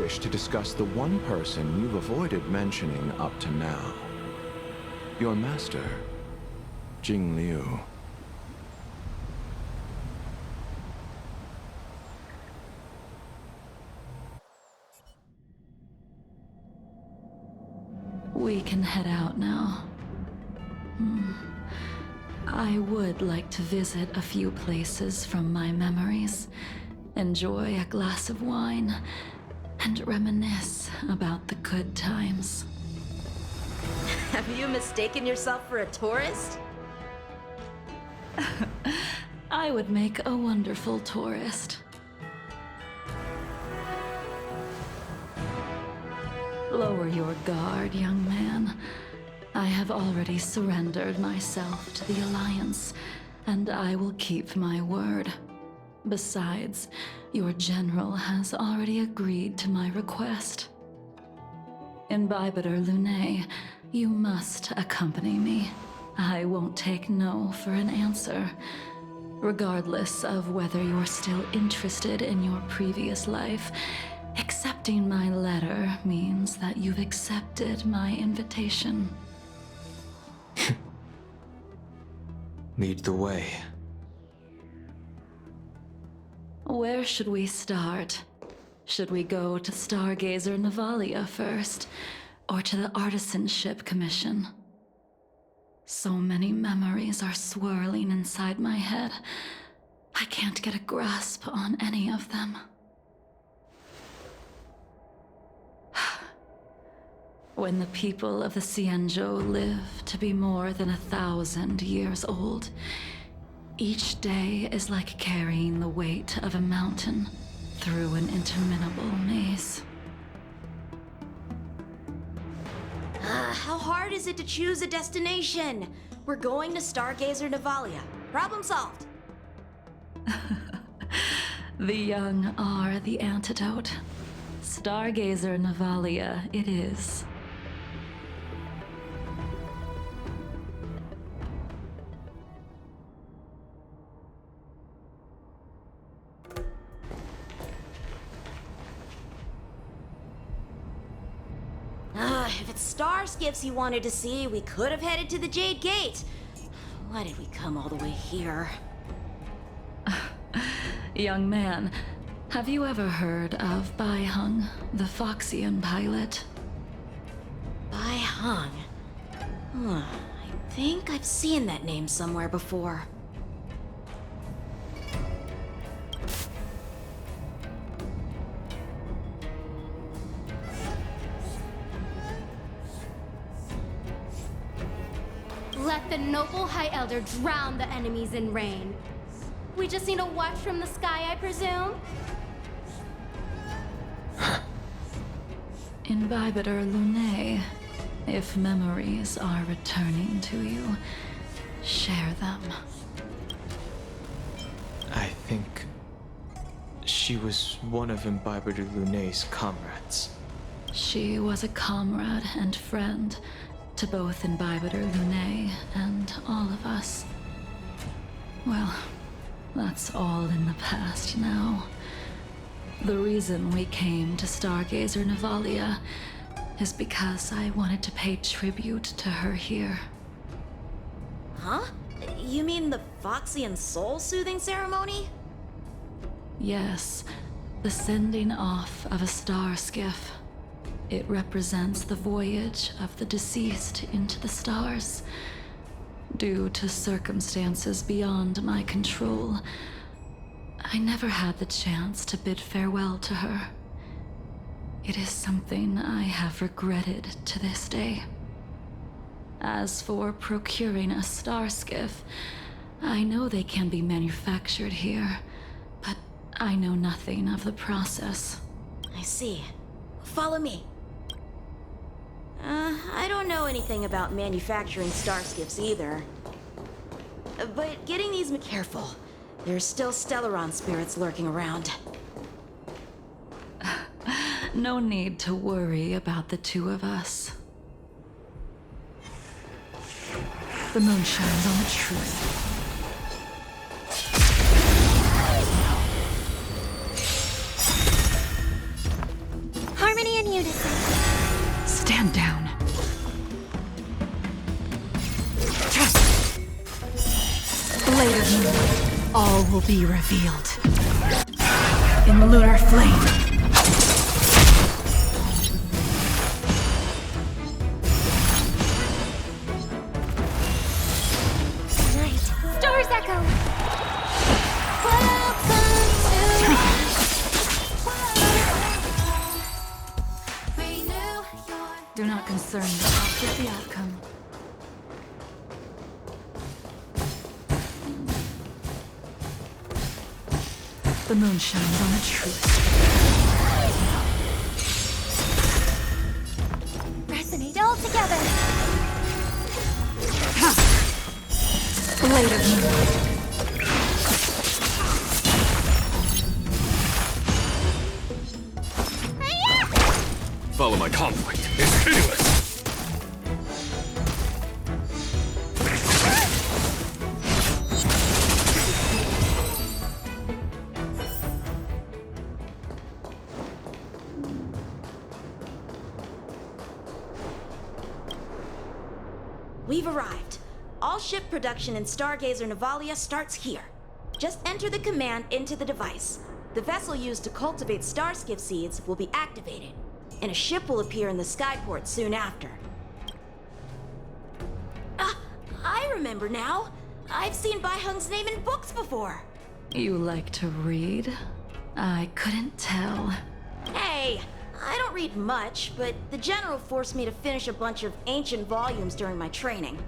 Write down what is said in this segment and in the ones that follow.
wish to discuss the one person you've avoided mentioning up to now. Your master, Jing Liu. We can head out now. I would like to visit a few places from my memories, enjoy a glass of wine, and reminisce about the good times. Have you mistaken yourself for a tourist? I would make a wonderful tourist. Lower your guard, young man. I have already surrendered myself to the Alliance, and I will keep my word. Besides, your general has already agreed to my request. Imbibitor Lunae, you must accompany me. I won't take no for an answer, regardless of whether you're still interested in your previous life. Accepting my letter means that you've accepted my invitation. Lead the way. Where should we start? Should we go to Stargazer Navalia first, or to the Artisanship Commission? So many memories are swirling inside my head. I can't get a grasp on any of them. When the people of the Xianzhou live to be more than 1,000 years old, each day is like carrying the weight of a mountain through an interminable maze. How hard is it to choose a destination? We're going to Stargazer Navalia. Problem solved. The young are the antidote. Stargazer Navalia it is. If it's star skiffs you wanted to see, we could have headed to the Jade Gate. Why did we come all the way here? Young man, have you ever heard of Bai Hung, the Foxian pilot? Bai Hung. I think I've seen that name somewhere before. Let the noble High Elder drown the enemies in rain. We just need a watch from the sky, I presume? Imbibitor Lunae, if memories are returning to you, share them. I think she was one of Imbibitor Lunae's comrades. She was a comrade and friend to both Imbibitor Lunae and all of us. Well, that's all in the past now. The reason we came to Stargazer Navalia is because I wanted to pay tribute to her here. Huh? You mean the Foxian soul-soothing ceremony? Yes, the sending off of a star skiff. It represents the voyage of the deceased into the stars. Due to circumstances beyond my control, I never had the chance to bid farewell to her. It is something I have regretted to this day. As for procuring a star skiff, I know they can be manufactured here, but I know nothing of the process. I see. Follow me. I don't know anything about manufacturing star skiffs either. But getting these... Careful. There's still Stellaron spirits lurking around. No need to worry about the two of us. The moon shines on the truth. Stand down. Blade of Moon, all will be revealed. In lunar flame. Nice. Stars echo. Do not concern yourself with the outcome. The moon shines on a truth. Resonate all together. Blade of Moon. Follow my conflict. It's hideous! We've arrived. All ship production in Stargazer Navalia starts here. Just enter the command into the device. The vessel used to cultivate starskiff seeds will be activated, and a ship will appear in the skyport soon after. I remember now. I've seen Bai Hung's name in books before. You like to read? I couldn't tell. Hey, I don't read much, but the General forced me to finish a bunch of ancient volumes during my training.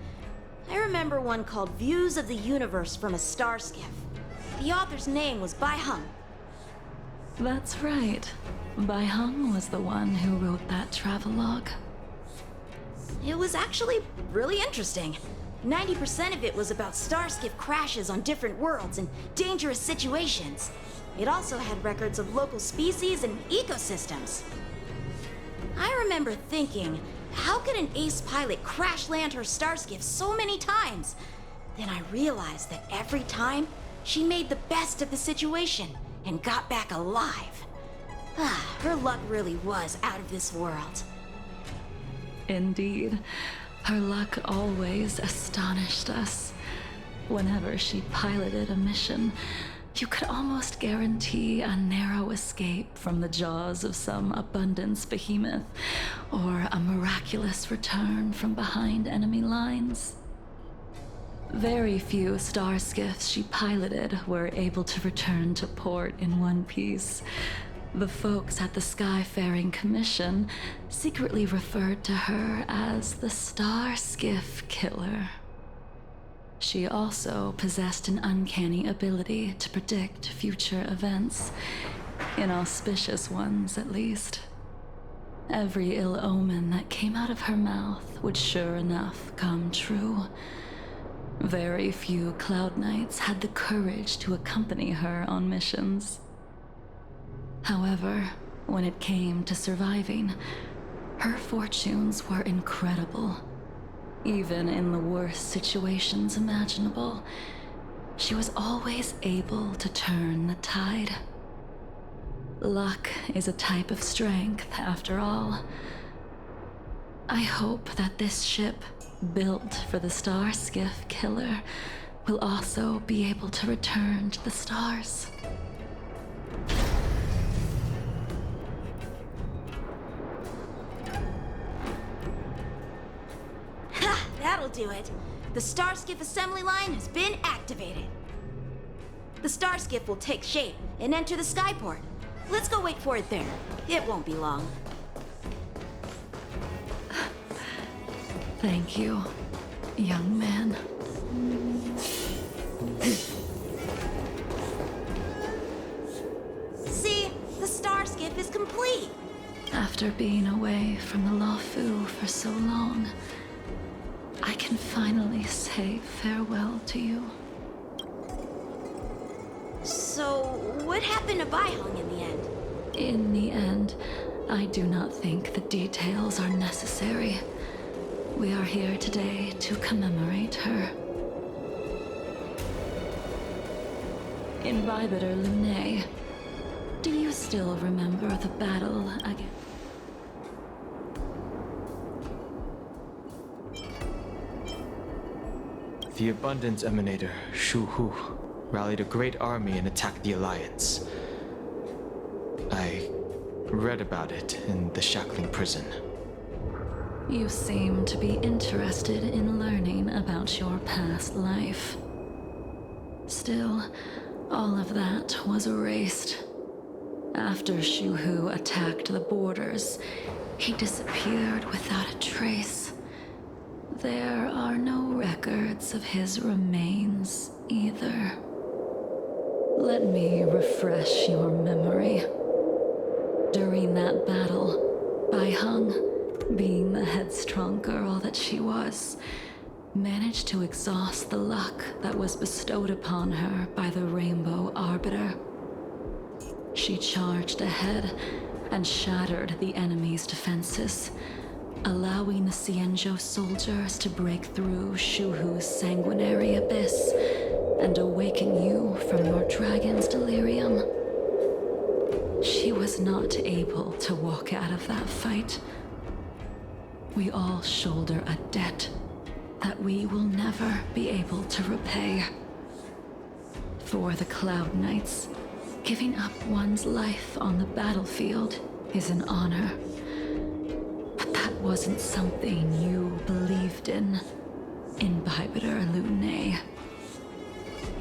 I remember one called Views of the Universe from a Starskiff. The author's name was Bai Hung. That's right. Bai Hung was the one who wrote that travelogue. It was actually really interesting. 90% of it was about starskiff crashes on different worlds and dangerous situations. It also had records of local species and ecosystems. I remember thinking, how could an ace pilot crash land her starskiff so many times? Then I realized that every time, she made the best of the situation and got back alive. Her luck really was out of this world. Indeed. Her luck always astonished us. Whenever she piloted a mission, you could almost guarantee a narrow escape from the jaws of some abundance behemoth, or a miraculous return from behind enemy lines. Very few starskiffs she piloted were able to return to port in one piece. The folks at the Skyfaring Commission secretly referred to her as the Starskiff Killer. She also possessed an uncanny ability to predict future events, inauspicious ones at least. Every ill omen that came out of her mouth would sure enough come true. Very few Cloud Knights had the courage to accompany her on missions. However, when it came to surviving, her fortunes were incredible. Even in the worst situations imaginable, she was always able to turn the tide. Luck is a type of strength, after all. I hope that this ship, built for the Starskiff Killer, will also be able to return to the stars. That'll do it. The Starskiff assembly line has been activated. The Starskiff will take shape and enter the skyport. Let's go wait for it there. It won't be long. Thank you, young man. See, the Starskiff is complete. After being away from the Lawfu for so long, I can finally say farewell to you. So, what happened to Bai Hung in the end? In the end, I do not think the details are necessary. We are here today to commemorate her. Imbibitor Lunae, do you still remember the battle against... The Abundance Emanator, Shu Hu, rallied a great army and attacked the Alliance. I read about it in the Shackling prison. You seem to be interested in learning about your past life. Still, all of that was erased. After Shu Hu attacked the borders, he disappeared without a trace. There are no records of his remains either. Let me refresh your memory. During that battle, Bai Heng, being the headstrong girl that she was, managed to exhaust the luck that was bestowed upon her by the Rainbow Arbiter. She charged ahead and shattered the enemy's defenses, allowing the Xianzhou soldiers to break through Shu Hu's sanguinary abyss and awaken you from your dragon's delirium. She was not able to walk out of that fight. We all shoulder a debt that we will never be able to repay. For the Cloud Knights, giving up one's life on the battlefield is an honor. But that wasn't something you believed in Imbibitor Lunay.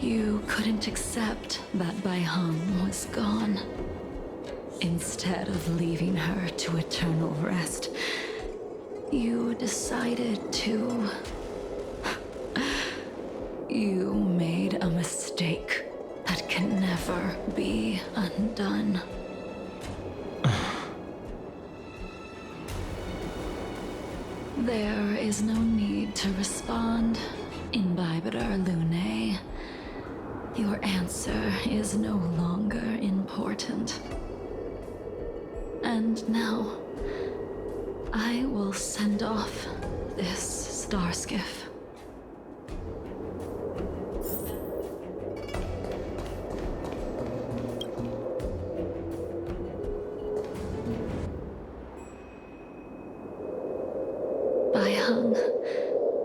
You couldn't accept that Bai Heng was gone. Instead of leaving her to eternal rest, you decided to... You made a mistake that can never be undone. There is no need to respond, Imbibitor Lunay. Your answer is no longer important. And now, I will send off this star skiff. Bai Heng,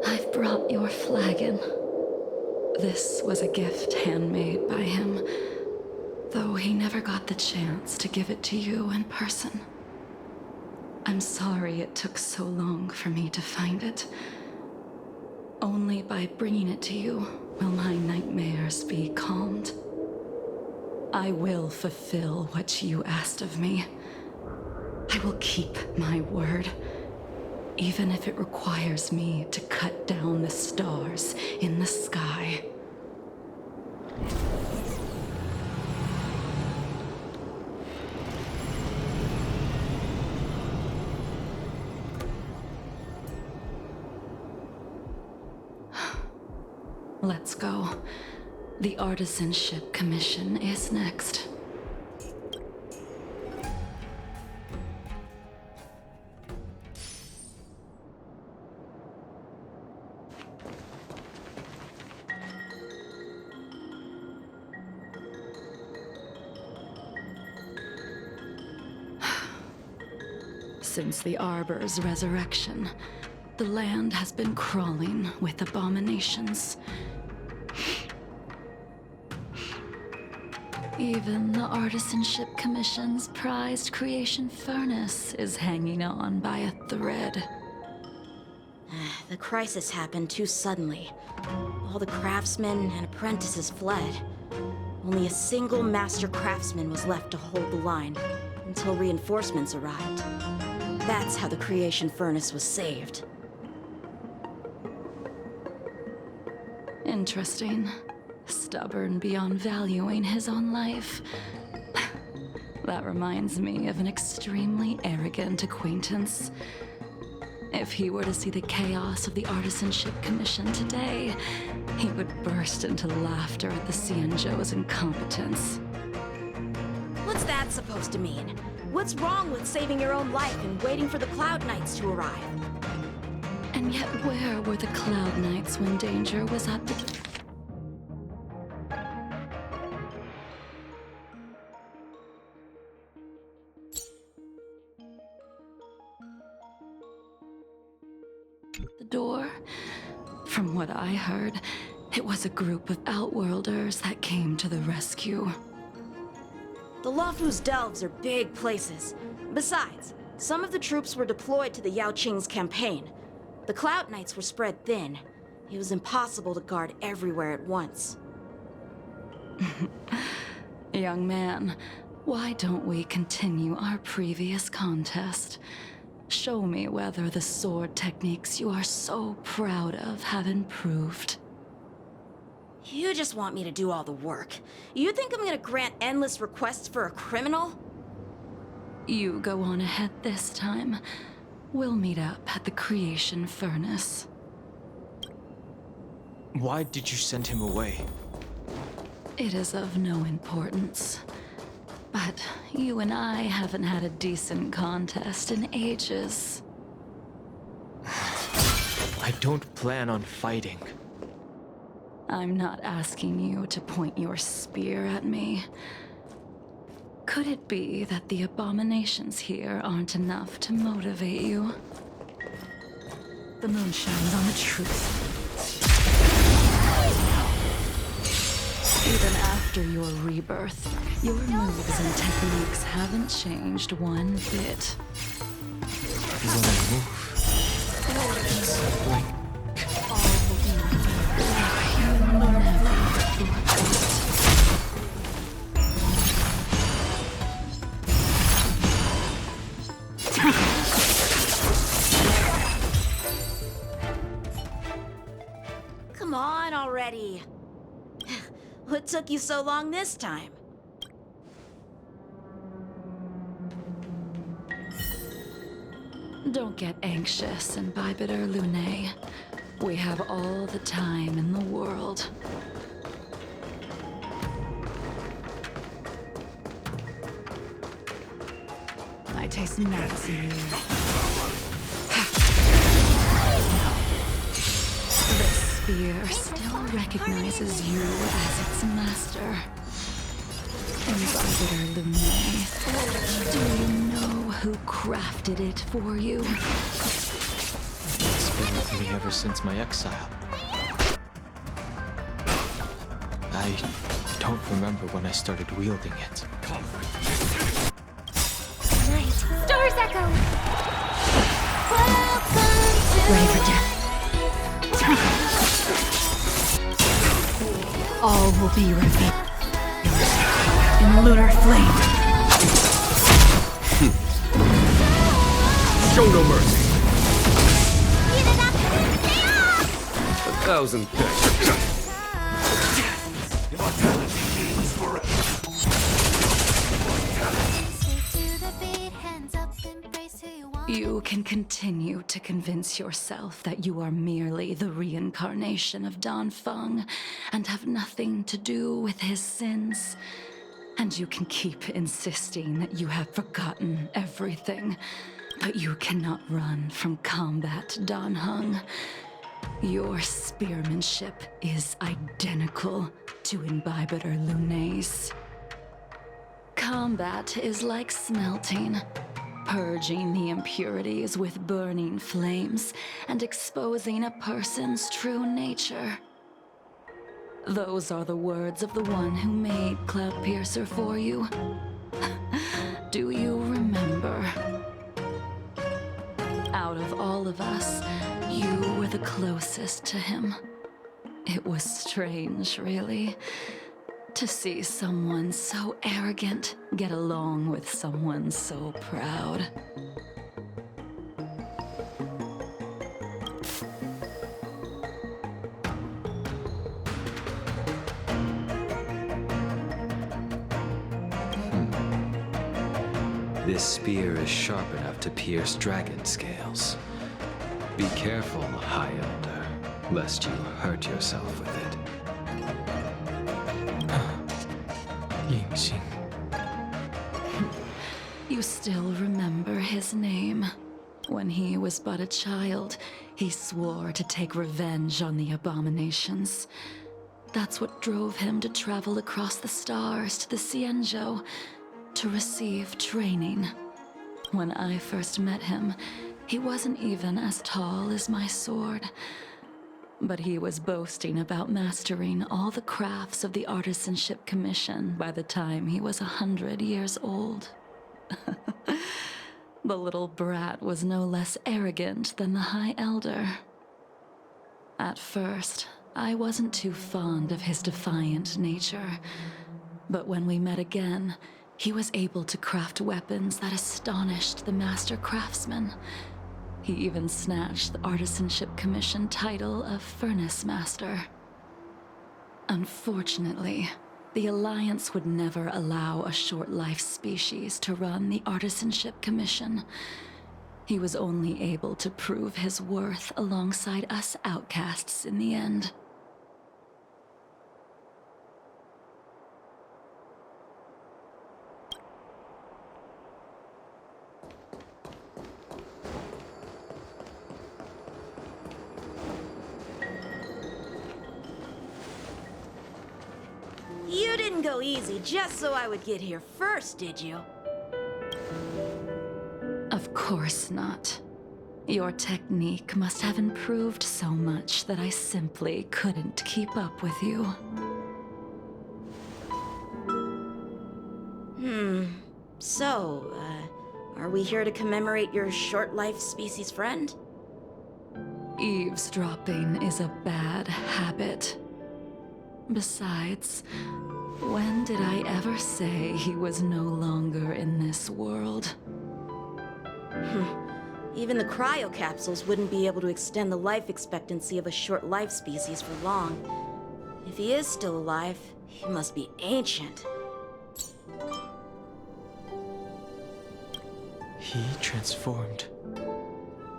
I've brought your flagon. This was a gift handmade by him, though he never got the chance to give it to you in person. I'm sorry it took so long for me to find it. Only by bringing it to you will my nightmares be calmed. I will fulfill what you asked of me. I will keep my word, even if it requires me to cut down the stars in the sky. Let's go. The Artisanship Commission is next. Since the Arbor's resurrection, the land has been crawling with abominations. Even the Artisanship Commission's prized creation furnace is hanging on by a thread. The crisis happened too suddenly. All the craftsmen and apprentices fled. Only a single master craftsman was left to hold the line until reinforcements arrived. That's how the creation furnace was saved. Interesting. Stubborn beyond valuing his own life. That reminds me of an extremely arrogant acquaintance. If he were to see the chaos of the Artisanship Commission today, he would burst into laughter at the Xianzhou's incompetence. What's that supposed to mean? What's wrong with saving your own life and waiting for the Cloud Knights to arrive? And yet where were the Cloud Knights when danger was at the... door? From what I heard, it was a group of outworlders that came to the rescue. The Luofu's delves are big places. Besides, some of the troops were deployed to the Yao Qing's campaign. The Cloud Knights were spread thin. It was impossible to guard everywhere at once. Young man, why don't we continue our previous contest? Show me whether the sword techniques you are so proud of have improved. You just want me to do all the work. You think I'm gonna grant endless requests for a criminal? You go on ahead this time. We'll meet up at the creation furnace. Why did you send him away? It is of no importance. But you and I haven't had a decent contest in ages. I don't plan on fighting. I'm not asking you to point your spear at me. Could it be that the abominations here aren't enough to motivate you? The moon shines on the truth. Even after your rebirth, your moves and techniques haven't changed one bit. When I move, it's like You never forgot. Come on already. What took you so long this time? Don't get anxious, Imbibitor Lunae. We have all the time in the world. I taste nuts in you. This spear still recognizes you as its master. Imbibitor Lunae, do you know who crafted it for you? it's been with me ever since my exile. I don't remember when I started wielding it. Night. Stars echo! Welcome Ready for death. All will be revealed in lunar flame. Show no mercy. 1,000 thanks. You can continue to convince yourself that you are merely the reincarnation of Dan Feng and have nothing to do with his sins. And you can keep insisting that you have forgotten everything. But you cannot run from combat, Dan Heng. Your spearmanship is identical to Imbibitor Lunae's. Combat is like smelting, purging the impurities with burning flames and exposing a person's true nature. Those are the words of the one who made Cloudpiercer for you. Do you remember? Out of all of us, you were the closest to him. It was strange, really, to see someone so arrogant get along with someone so proud. This spear is sharp enough to pierce dragon scales. Be careful, High Elder, lest you hurt yourself with it. Yingxing. You still remember his name. When he was but a child, he swore to take revenge on the abominations. That's what drove him to travel across the stars to the Xianzhou to receive training. When I first met him, he wasn't even as tall as my sword. But he was boasting about mastering all the crafts of the Artisanship Commission by the time he was 100 years old. The little brat was no less arrogant than the High Elder. At first, I wasn't too fond of his defiant nature, but when we met again, he was able to craft weapons that astonished the master craftsman. He even snatched the Artisanship Commission title of Furnace Master. Unfortunately, the Alliance would never allow a short-life species to run the Artisanship Commission. He was only able to prove his worth alongside us outcasts in the end. You didn't go easy just so I would get here first, did you? Of course not. Your technique must have improved so much that I simply couldn't keep up with you. So, are we here to commemorate your short-life species friend? Eavesdropping is a bad habit. Besides, when did I ever say he was no longer in this world? Even the cryocapsules wouldn't be able to extend the life expectancy of a short-life species for long. If he is still alive, he must be ancient. He transformed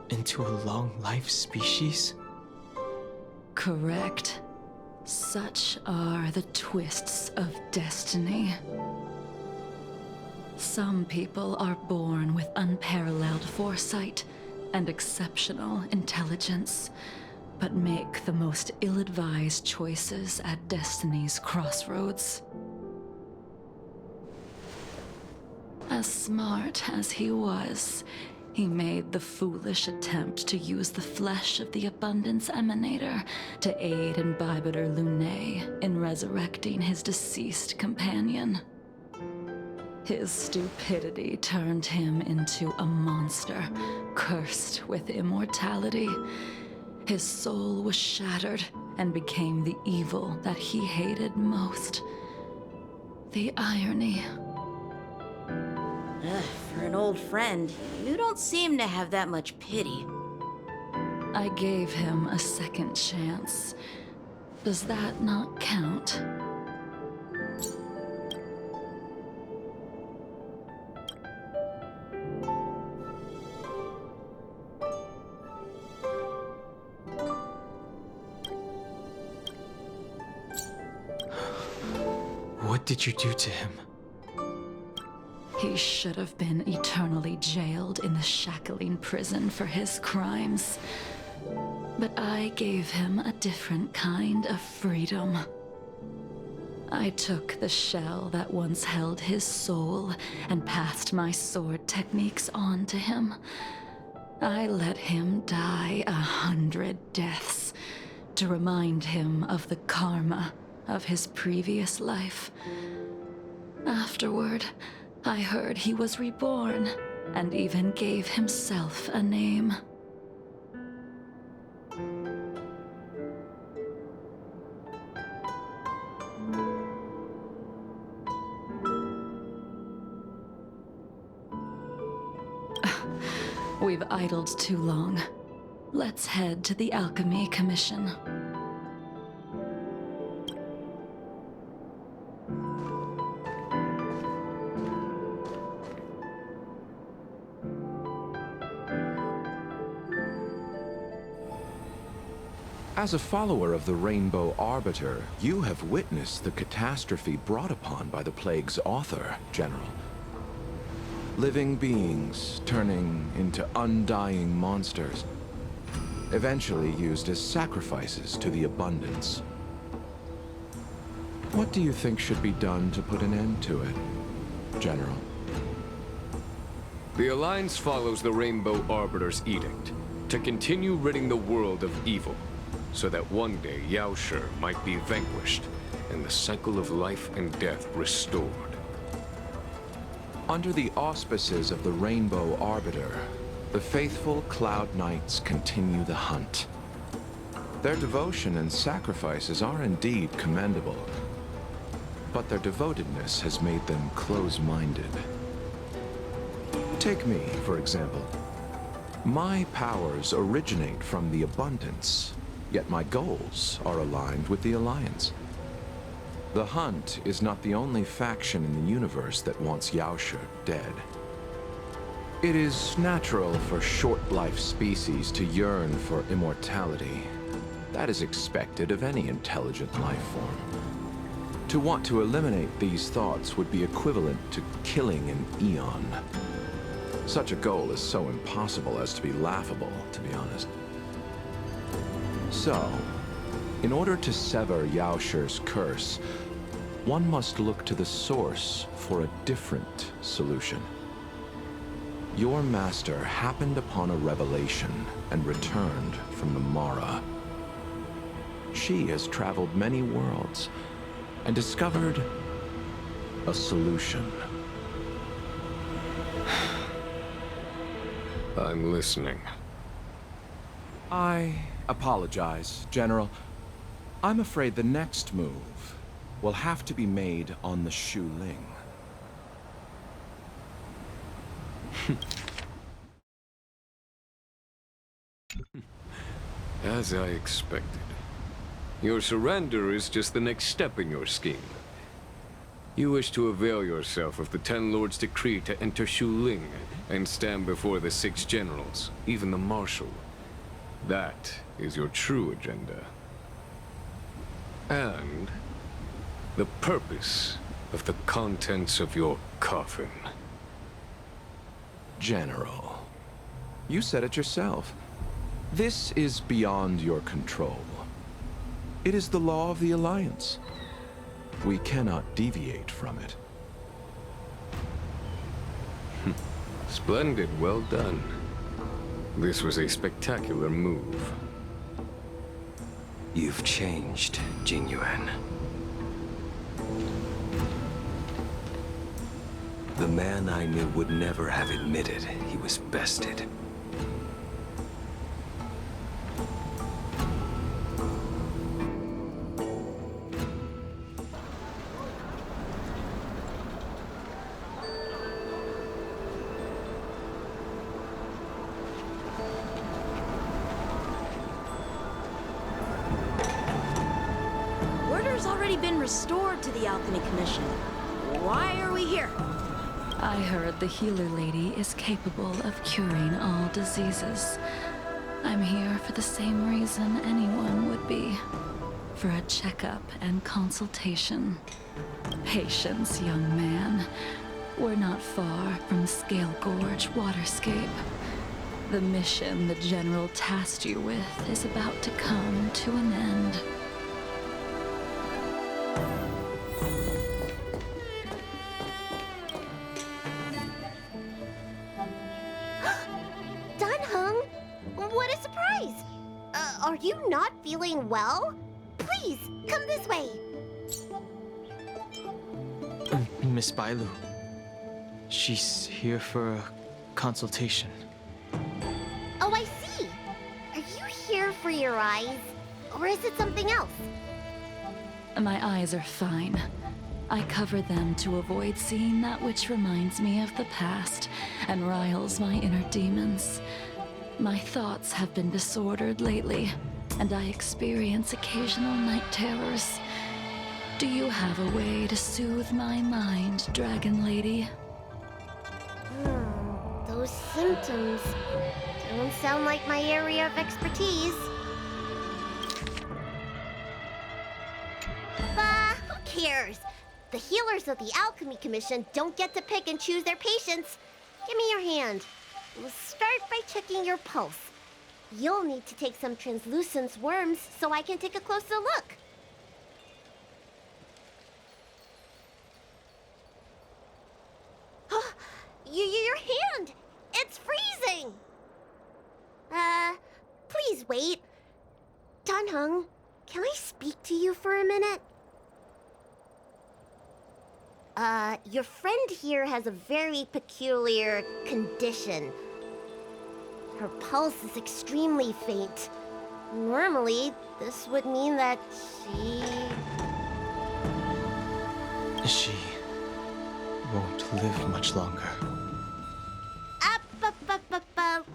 into a long-life species? Correct. Such are the twists of destiny. Some people are born with unparalleled foresight and exceptional intelligence, but make the most ill-advised choices at destiny's crossroads. As smart as he was, he made the foolish attempt to use the flesh of the Abundance Emanator to aid Imbibitor Lunae in resurrecting his deceased companion. His stupidity turned him into a monster, cursed with immortality. His soul was shattered and became the evil that he hated most. The irony. For an old friend, you don't seem to have that much pity. I gave him a second chance. Does that not count? What did you do to him? He should have been eternally jailed in the shackling prison for his crimes. But I gave him a different kind of freedom. I took the shell that once held his soul and passed my sword techniques on to him. I let him die 100 deaths to remind him of the karma of his previous life. Afterward, I heard he was reborn, and even gave himself a name. We've idled too long. Let's head to the Alchemy Commission. As a follower of the Rainbow Arbiter, you have witnessed the catastrophe brought upon by the plague's author, General. Living beings turning into undying monsters, eventually used as sacrifices to the Abundance. What do you think should be done to put an end to it, General? The Alliance follows the Rainbow Arbiter's edict to continue ridding the world of evil. so that one day Yaoshi might be vanquished and the cycle of life and death restored. Under the auspices of the Rainbow Arbiter, the faithful Cloud Knights continue the hunt. Their devotion and sacrifices are indeed commendable, but their devotedness has made them close-minded. Take me, for example. My powers originate from the Abundance, yet my goals are aligned with the Alliance. The Hunt is not the only faction in the universe that wants Yaoshi dead. It is natural for short-life species to yearn for immortality. That is expected of any intelligent life form. To want to eliminate these thoughts would be equivalent to killing an eon. Such a goal is so impossible as to be laughable, to be honest. So, in order to sever Yaoshi's curse, one must look to the source for a different solution. Your master happened upon a revelation and returned from the Mara. She has traveled many worlds and discovered a solution. I'm listening. I apologize, General. I'm afraid the next move will have to be made on the Shu Ling. As I expected. Your surrender is just the next step in your scheme. You wish to avail yourself of the Ten Lords' decree to enter Shu Ling and stand before the 6 generals, even the Marshal. That is your true agenda. And the purpose of the contents of your coffin. General, you said it yourself. This is beyond your control. It is the law of the Alliance. We cannot deviate from it. Splendid, well done. This was a spectacular move. You've changed, Jing Yuan. The man I knew would never have admitted he was bested. Order's already been restored to the Alchemy Commission. Why are we here? I heard the healer lady is capable of curing all diseases. I'm here for the same reason anyone would be. For a checkup and consultation. Patience, young man. We're not far from Scale Gorge Waterscape. The mission the General tasked you with is about to come to an end. What a surprise! Are you not feeling well? Please, come this way. Miss Bailu. She's here for a consultation. Oh, I see. Are you here for your eyes? Or is it something else? My eyes are fine. I cover them to avoid seeing that which reminds me of the past and riles my inner demons. My thoughts have been disordered lately, and I experience occasional night terrors. Do you have a way to soothe my mind, Dragon Lady? Those symptoms don't sound like my area of expertise. Bah, who cares? The healers of the Alchemy Commission don't get to pick and choose their patients. Give me your hand. We'll start by checking your pulse. You'll need to take some translucence worms so I can take a closer look. Your hand! It's freezing! Please wait. Time Tanhung, can I speak to you for a minute? Your friend here has a very peculiar condition. Her pulse is extremely faint. Normally, this would mean that She won't live much longer.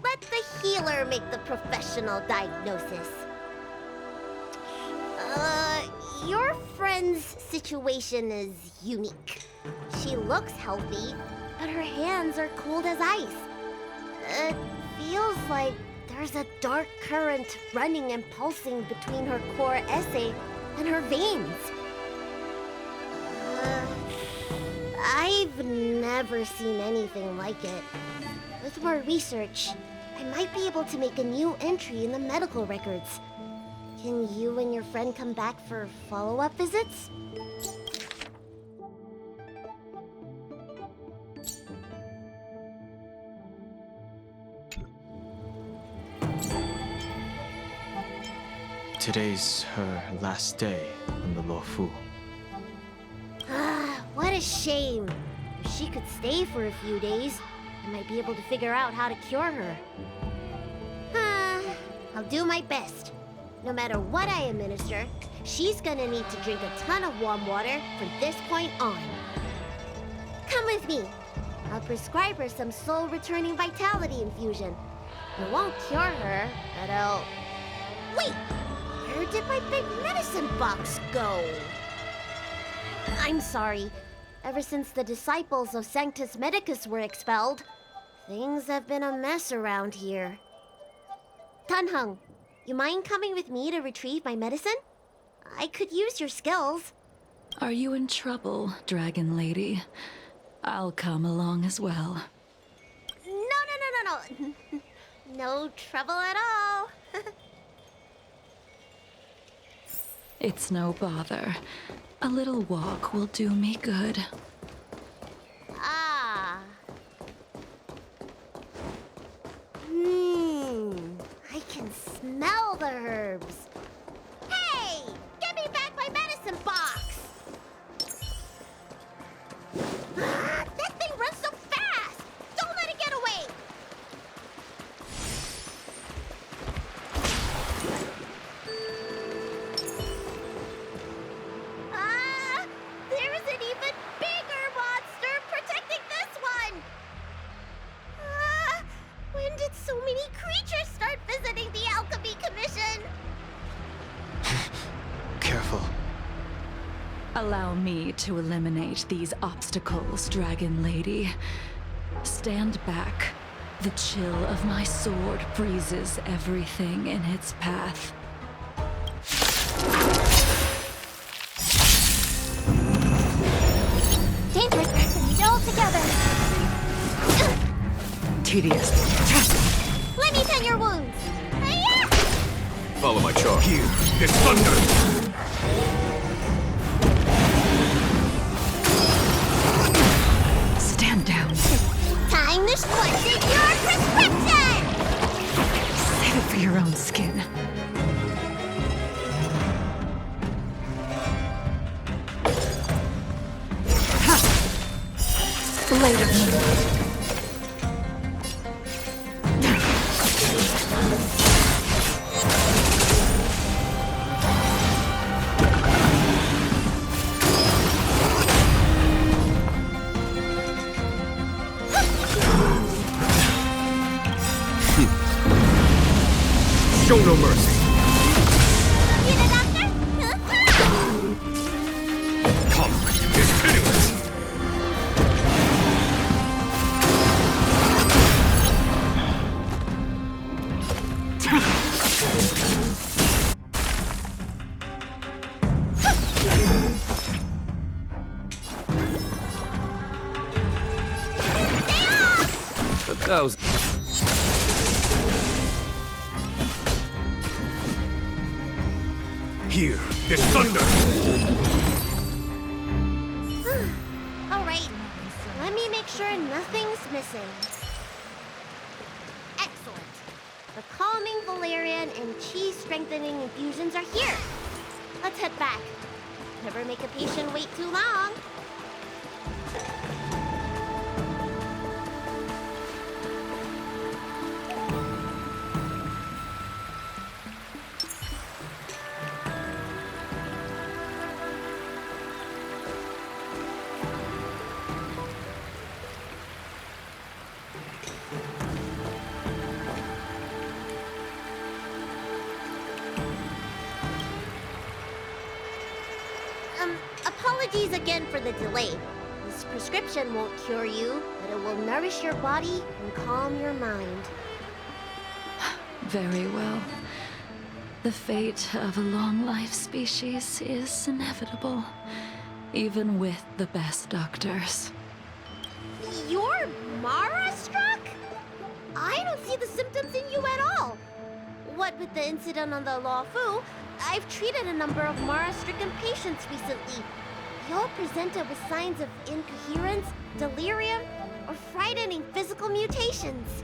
Let the healer make the professional diagnosis. Your friend's situation is unique. She looks healthy, but her hands are cold as ice. It feels like there's a dark current running and pulsing between her core esse and her veins. I've never seen anything like it. With more research, I might be able to make a new entry in the medical records. Can you and your friend come back for follow-up visits? Today's her last day on the Luofu. What a shame. If she could stay for a few days, I might be able to figure out how to cure her. I'll do my best. No matter what I administer, she's gonna need to drink a ton of warm water from this point on. Come with me. I'll prescribe her some soul-returning vitality infusion. It won't cure her, but I'll... Wait! Where did my big medicine box go? I'm sorry. Ever since the disciples of Sanctus Medicus were expelled, things have been a mess around here. Tanhung, you mind coming with me to retrieve my medicine? I could use your skills. Are you in trouble, Dragon Lady? I'll come along as well. No. No trouble at all. It's no bother. A little walk will do me good. Ah. I can smell the herbs. Hey! Give me back my medicine box! That thing runs so fast! Don't let it get away! There is an even bigger monster protecting this one! When did so many creatures start visiting the Alchemy Commission? Careful. Allow me to eliminate these obstacles, Dragon Lady. Stand back. The chill of my sword freezes everything in its path. Dangerous, we need all together. Tedious. Let me tend your wounds. Hi-ya! Follow my charge. Here, this thunder! Stand down. Time to squash in your prescription! Save it for your own skin. Blade of moonlight. Show no mercy. You the doctor? Come, it's pitiless. A thousand. Here, this thunder! All right. Let me make sure nothing's missing. Excellent. The calming valerian and chi strengthening infusions are here. Let's head back. Never make a patient wait too long. Apologies again for the delay. This prescription won't cure you, but it will nourish your body and calm your mind. Very well. The fate of a long-life species is inevitable, even with the best doctors. You're Mara-struck? I don't see the symptoms in you at all. What with the incident on the Law Fu, I've treated a number of Mara-stricken patients recently. They all presented with signs of incoherence, delirium, or frightening physical mutations.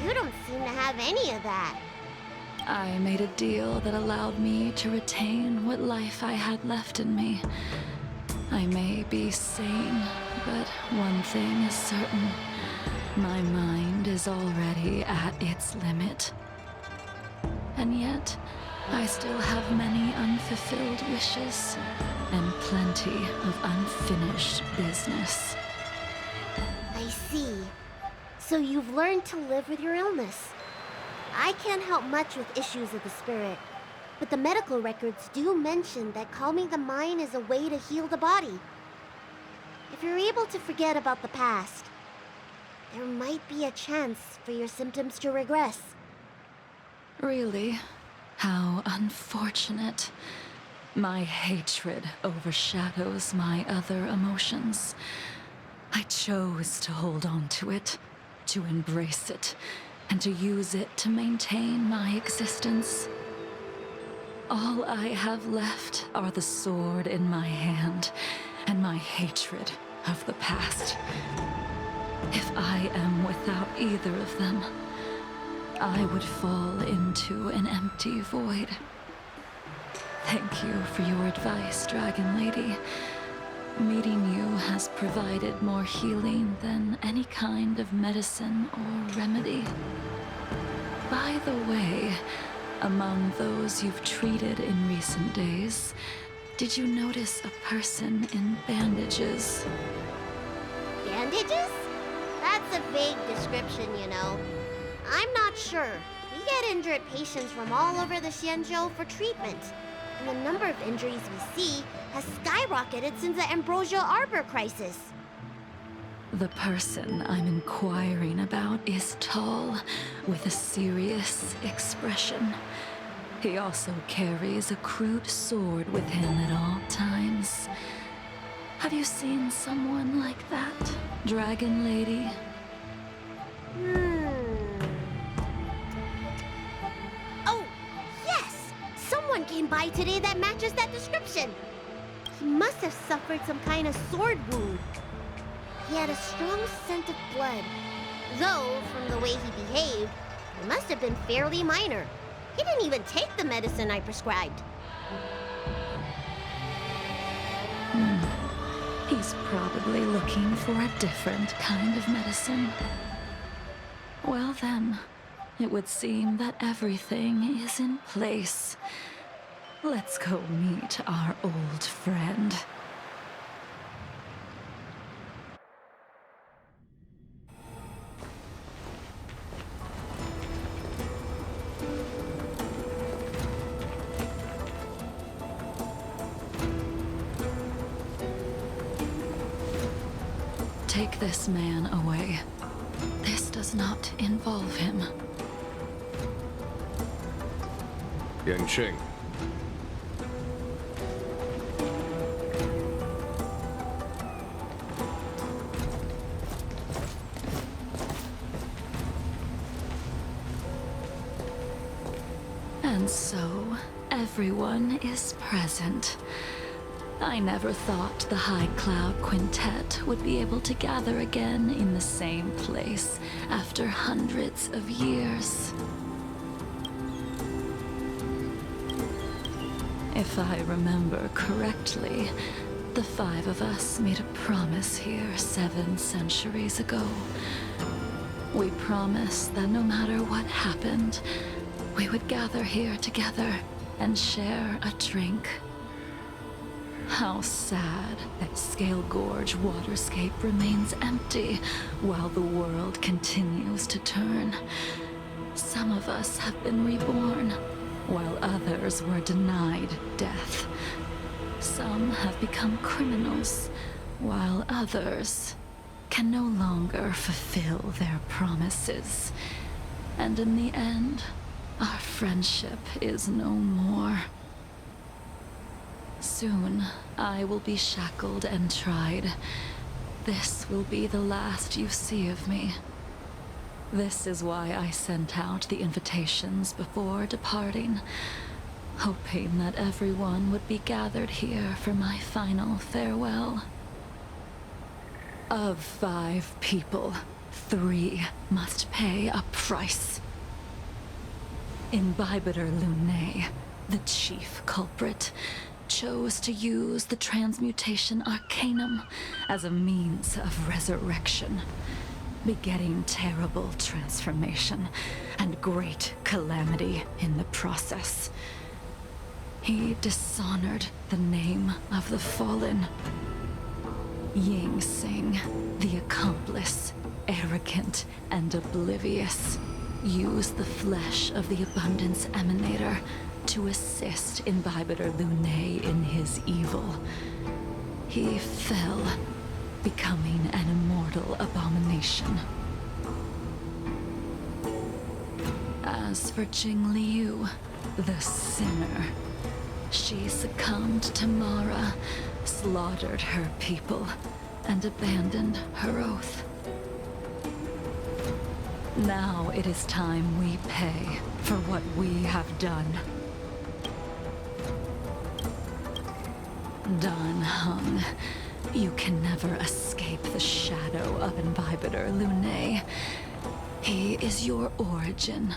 You don't seem to have any of that. I made a deal that allowed me to retain what life I had left in me. I may be sane, but one thing is certain. My mind is already at its limit. And yet, I still have many unfulfilled wishes and plenty of unfinished business. I see. So you've learned to live with your illness. I can't help much with issues of the spirit, but the medical records do mention that calming the mind is a way to heal the body. If you're able to forget about the past, there might be a chance for your symptoms to regress. Really? How unfortunate. My hatred overshadows my other emotions. I chose to hold on to it, to embrace it, and to use it to maintain my existence. All I have left are the sword in my hand and my hatred of the past. If I am without either of them, I would fall into an empty void. Thank you for your advice, Dragon Lady. Meeting you has provided more healing than any kind of medicine or remedy. By the way, among those you've treated in recent days, did you notice a person in bandages? Bandages? That's a vague description, you know. I'm not sure. We get injured patients from all over the Xianzhou for treatment. And the number of injuries we see has skyrocketed since the Ambrosia Arbor crisis. The person I'm inquiring about is tall, with a serious expression. He also carries a crude sword with him at all times. Have you seen someone like that, Dragon Lady? Oh, yes! Someone came by today that matches that description. He must have suffered some kind of sword wound. He had a strong scent of blood. Though, from the way he behaved, it must have been fairly minor. He didn't even take the medicine I prescribed. He's probably looking for a different kind of medicine. Well then, it would seem that everything is in place. Let's go meet our old friend. Take this man away. This does not involve him. Yanqing. And so, everyone is present. I never thought the High Cloud Quintet would be able to gather again in the same place after hundreds of years. If I remember correctly, the 5 of us made a promise here 7 centuries ago. We promised that no matter what happened, we would gather here together and share a drink. How sad that Scale Gorge waterscape remains empty while the world continues to turn. Some of us have been reborn, while others were denied death. Some have become criminals, while others can no longer fulfill their promises. And in the end, our friendship is no more. Soon, I will be shackled and tried. This will be the last you see of me. This is why I sent out the invitations before departing, hoping that everyone would be gathered here for my final farewell. Of 5 people, 3 must pay a price. Imbibitor Lunae, the chief culprit, chose to use the transmutation arcanum as a means of resurrection, begetting terrible transformation and great calamity in the process. He dishonored the name of the fallen. Ying Sing, the accomplice, arrogant and oblivious, used the flesh of the Abundance Emanator to assist Imbibitor Lunae in his evil. He fell, becoming an immortal abomination. As for Jing Liu, the sinner, she succumbed to Mara, slaughtered her people, and abandoned her oath. Now it is time we pay for what we have done. Dan Heng, you can never escape the shadow of Imbibitor Lunae. He is your origin,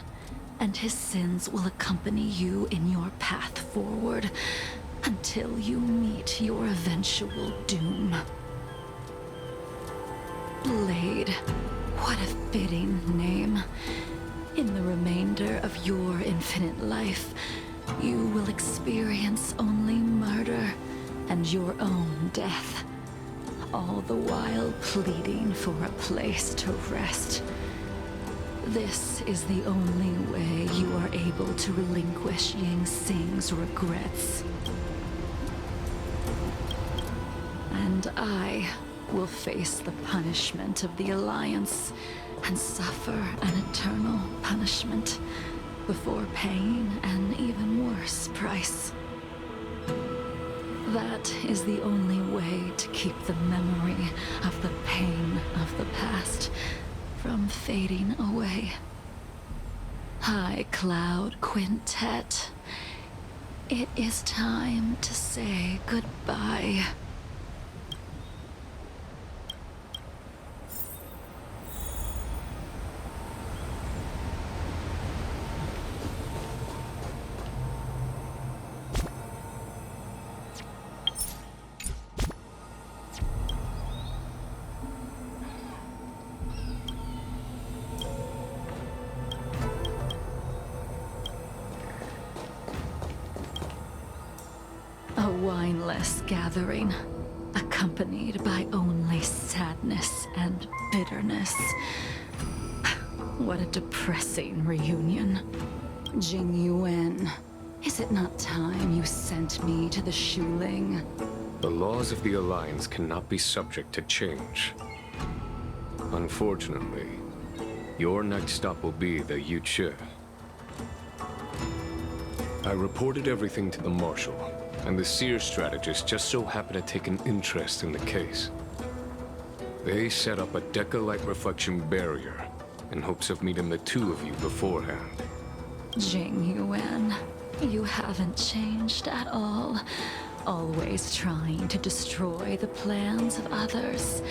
and his sins will accompany you in your path forward until you meet your eventual doom. Blade, what a fitting name. In the remainder of your infinite life, you will experience only murder and your own death, all the while pleading for a place to rest. This is the only way you are able to relinquish Ying Sing's regrets. And I will face the punishment of the Alliance and suffer an eternal punishment before paying an even worse price. That is the only way to keep the memory of the pain of the past from fading away. High Cloud Quintet, it is time to say goodbye. A wineless gathering, accompanied by only sadness and bitterness. What a depressing reunion. Jing Yuan, is it not time you sent me to the Shuling? The laws of the Alliance cannot be subject to change. Unfortunately, your next stop will be the Yuchi. I reported everything to the Marshal, and the Seer strategist just so happened to take an interest in the case. They set up a Deca-light reflection barrier in hopes of meeting the 2 of you beforehand. Jing Yuan, you haven't changed at all. always trying to destroy the plans of others.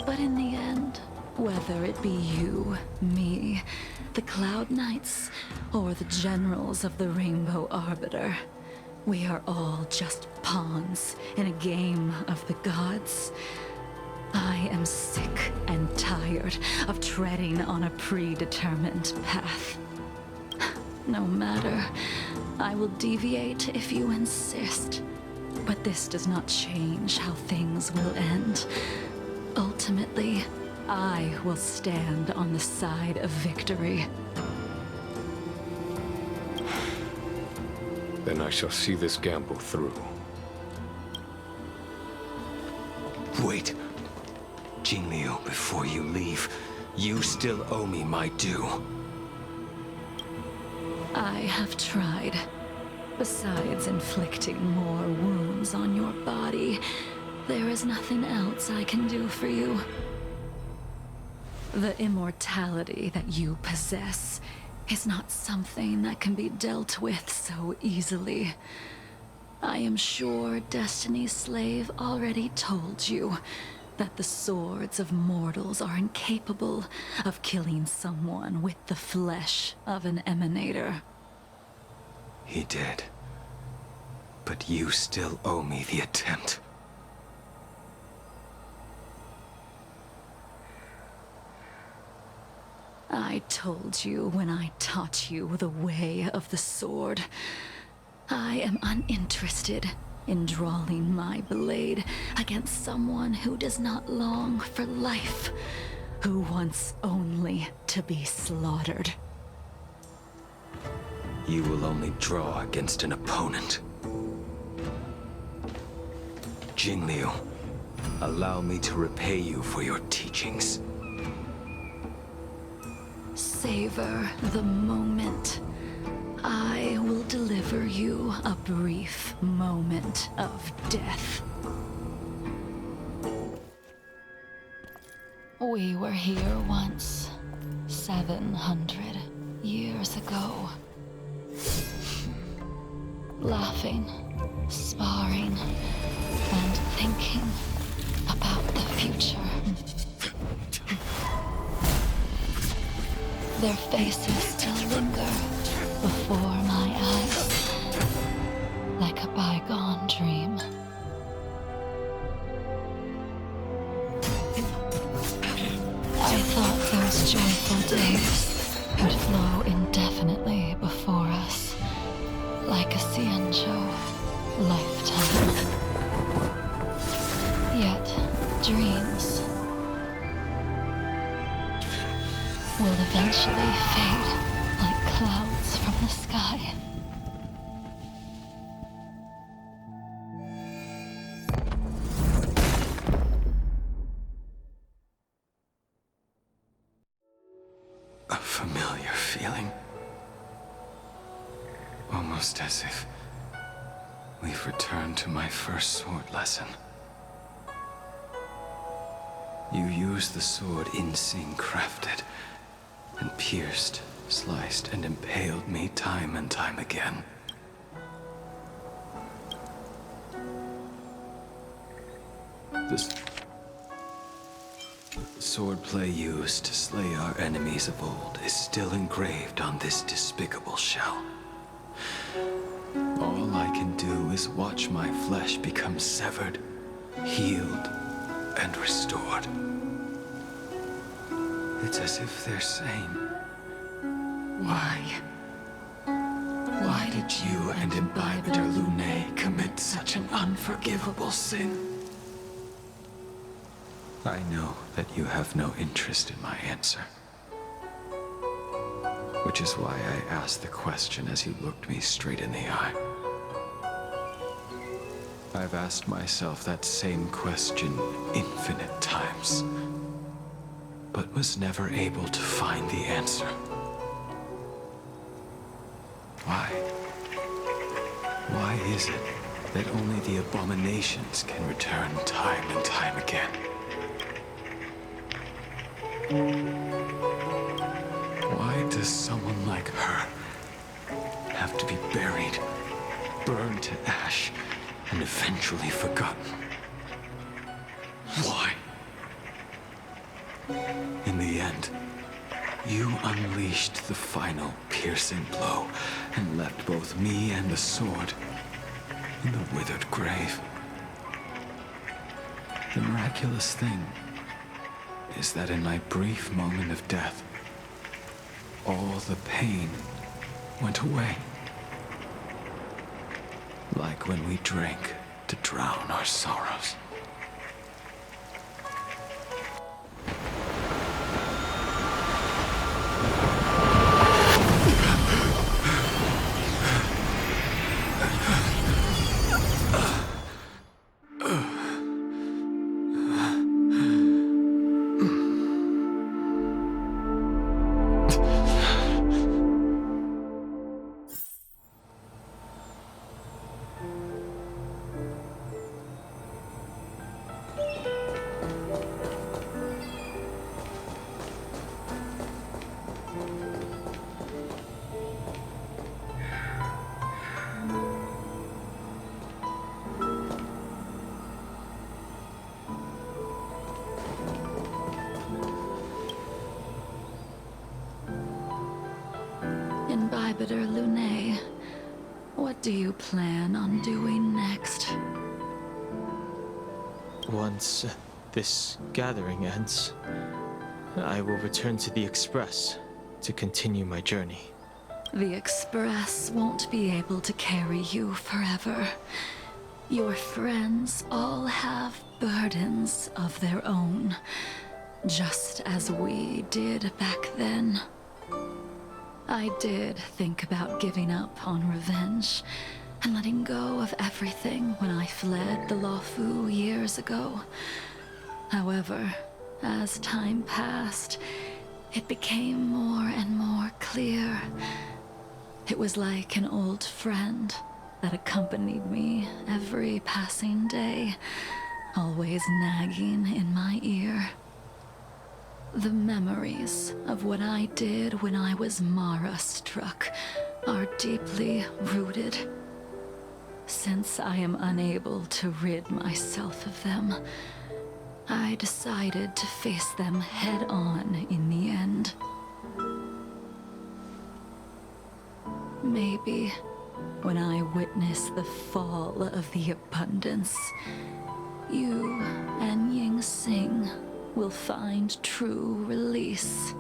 But in the end, whether it be you, me, the Cloud Knights, or the generals of the Rainbow Arbiter, we are all just pawns in a game of the gods. I am sick and tired of treading on a predetermined path. No matter, I will deviate if you insist. But this does not change how things will end. Ultimately, I will stand on the side of victory. Then I shall see this gamble through. Wait. Jingliu, before you leave, you still owe me my due. I have tried. Besides inflicting more wounds on your body, there is nothing else I can do for you. The immortality that you possess is not something that can be dealt with so easily. I am sure Destiny's Slave already told you that the swords of mortals are incapable of killing someone with the flesh of an emanator. He did. But you still owe me the attempt. I told you when I taught you the way of the sword. I am uninterested in drawing my blade against someone who does not long for life, who wants only to be slaughtered. You will only draw against an opponent. Jingliu, allow me to repay you for your teachings. Savor the moment. I will deliver you a brief moment of death. We were here once, 700 years ago. Laughing, sparring, and thinking about the future. Their faces still linger before my eyes, like a bygone dream. I thought those joyful days would flow indefinitely before us, like a Cienjo lifetime. Yet, dreams will eventually fade like clouds from the sky. A familiar feeling. Almost as if we've returned to my first sword lesson. You used the sword Insing crafted, and pierced, sliced, and impaled me time and time again. The swordplay used to slay our enemies of old is still engraved on this despicable shell. All I can do is watch my flesh become severed, healed, and restored. It's as if they're saying, why? Why did you and Imbibitor Lunae commit such an unforgivable sin? I know that you have no interest in my answer. Which is why I asked the question as you looked me straight in the eye. I've asked myself that same question infinite times, but was never able to find the answer. Why? Why is it that only the abominations can return time and time again? Why does someone like her have to be buried, burned to ash, and eventually forgotten. Why? In the end, you unleashed the final piercing blow and left both me and the sword in the withered grave. The miraculous thing is that in my brief moment of death, all the pain went away. Like when we drink to drown our sorrows. Imbibitor Lunae, what do you plan on doing next? Once this gathering ends, I will return to the Express to continue my journey. The Express won't be able to carry you forever. Your friends all have burdens of their own, just as we did back then. I did think about giving up on revenge and letting go of everything when I fled the Luofu years ago. However, as time passed, it became more and more clear. It was like an old friend that accompanied me every passing day, always nagging in my ear. The memories of what I did when I was Mara-struck are deeply rooted. Since I am unable to rid myself of them, I decided to face them head-on in the end. Maybe when I witness the fall of the abundance, you and Ying Sing will find true release.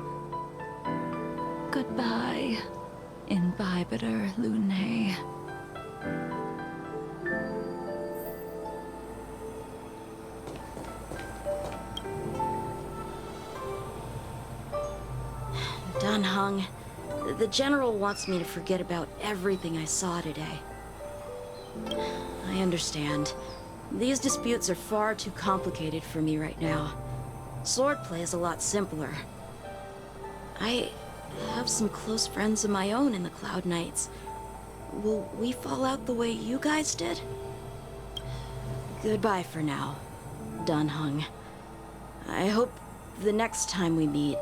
Goodbye, Imbibitor Lunae. Dunhung, the General wants me to forget about everything I saw today. I understand. These disputes are far too complicated for me right now. Swordplay is a lot simpler. I have some close friends of my own in the Cloud Knights. Will we fall out the way you guys did? Goodbye for now, Dunhung. I hope the next time we meet,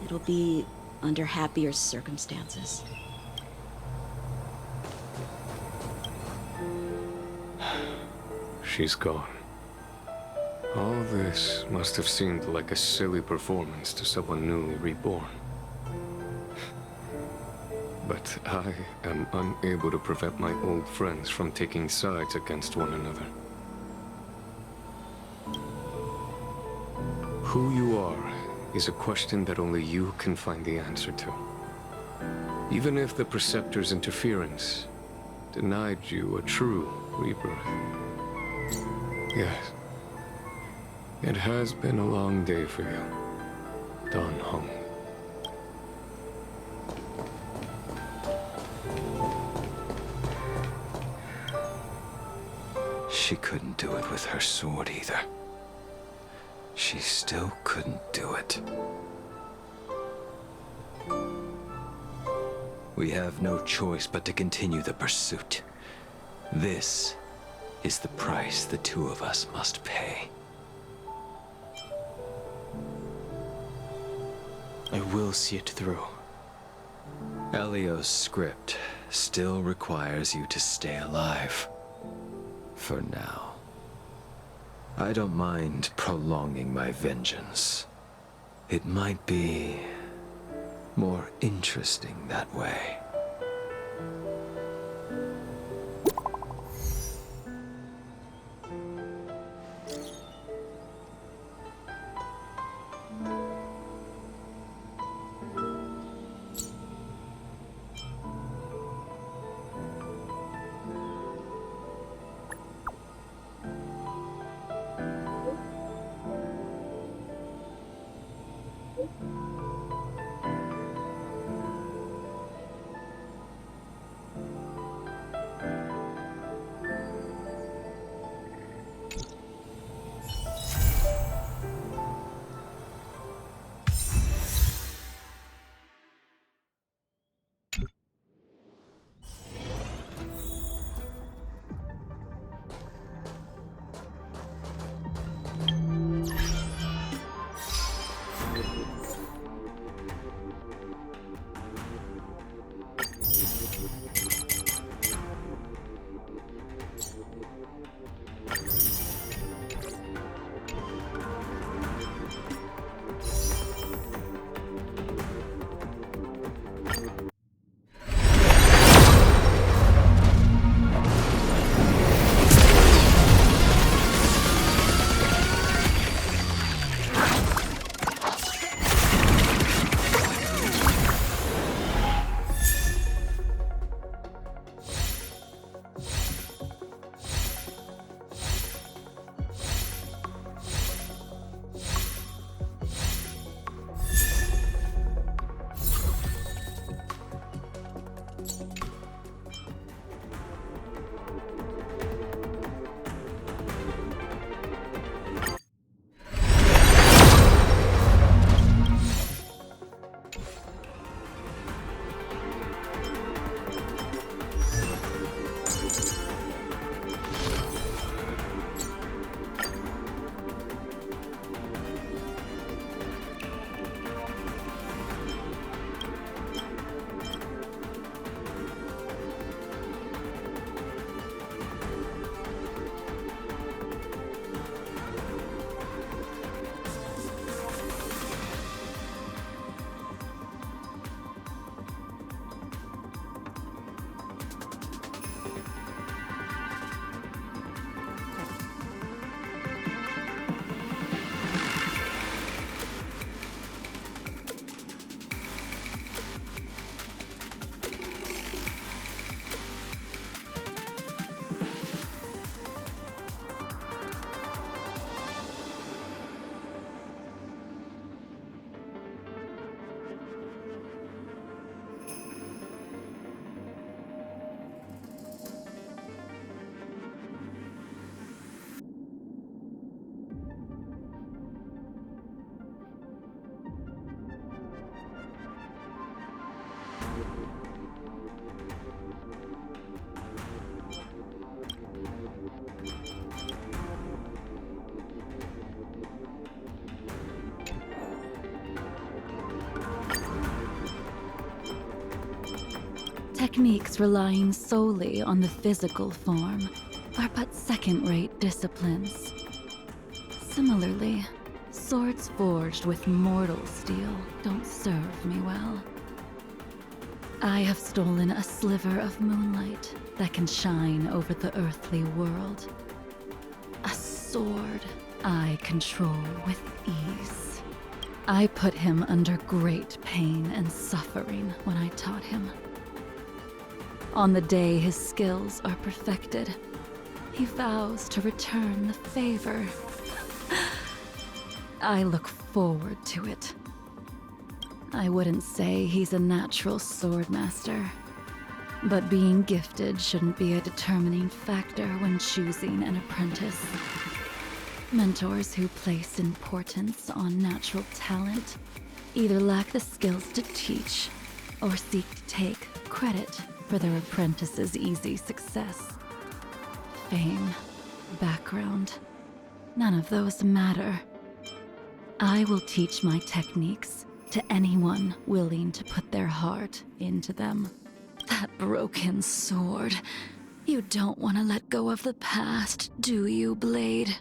it'll be under happier circumstances. She's gone. All this must have seemed like a silly performance to someone newly reborn. But I am unable to prevent my old friends from taking sides against one another. Who you are is a question that only you can find the answer to. Even if the Preceptor's interference denied you a true rebirth. Yes. It has been a long day for you, Dunhung. She couldn't do it with her sword either. She still couldn't do it. We have no choice but to continue the pursuit. This is the price the two of us must pay. I will see it through. Elio's script still requires you to stay alive. For now. I don't mind prolonging my vengeance. It might be more interesting that way. Techniques relying solely on the physical form are but second-rate disciplines. Similarly, swords forged with mortal steel don't serve me well. I have stolen a sliver of moonlight that can shine over the earthly world. A sword I control with ease. I put him under great pain and suffering when I taught him. On the day his skills are perfected, he vows to return the favor. I look forward to it. I wouldn't say he's a natural swordmaster, but being gifted shouldn't be a determining factor when choosing an apprentice. Mentors who place importance on natural talent either lack the skills to teach or seek to take credit for their apprentice's easy success. Fame, background, none of those matter. I will teach my techniques to anyone willing to put their heart into them. That broken sword, You don't want to let go of the past, do you, Blade?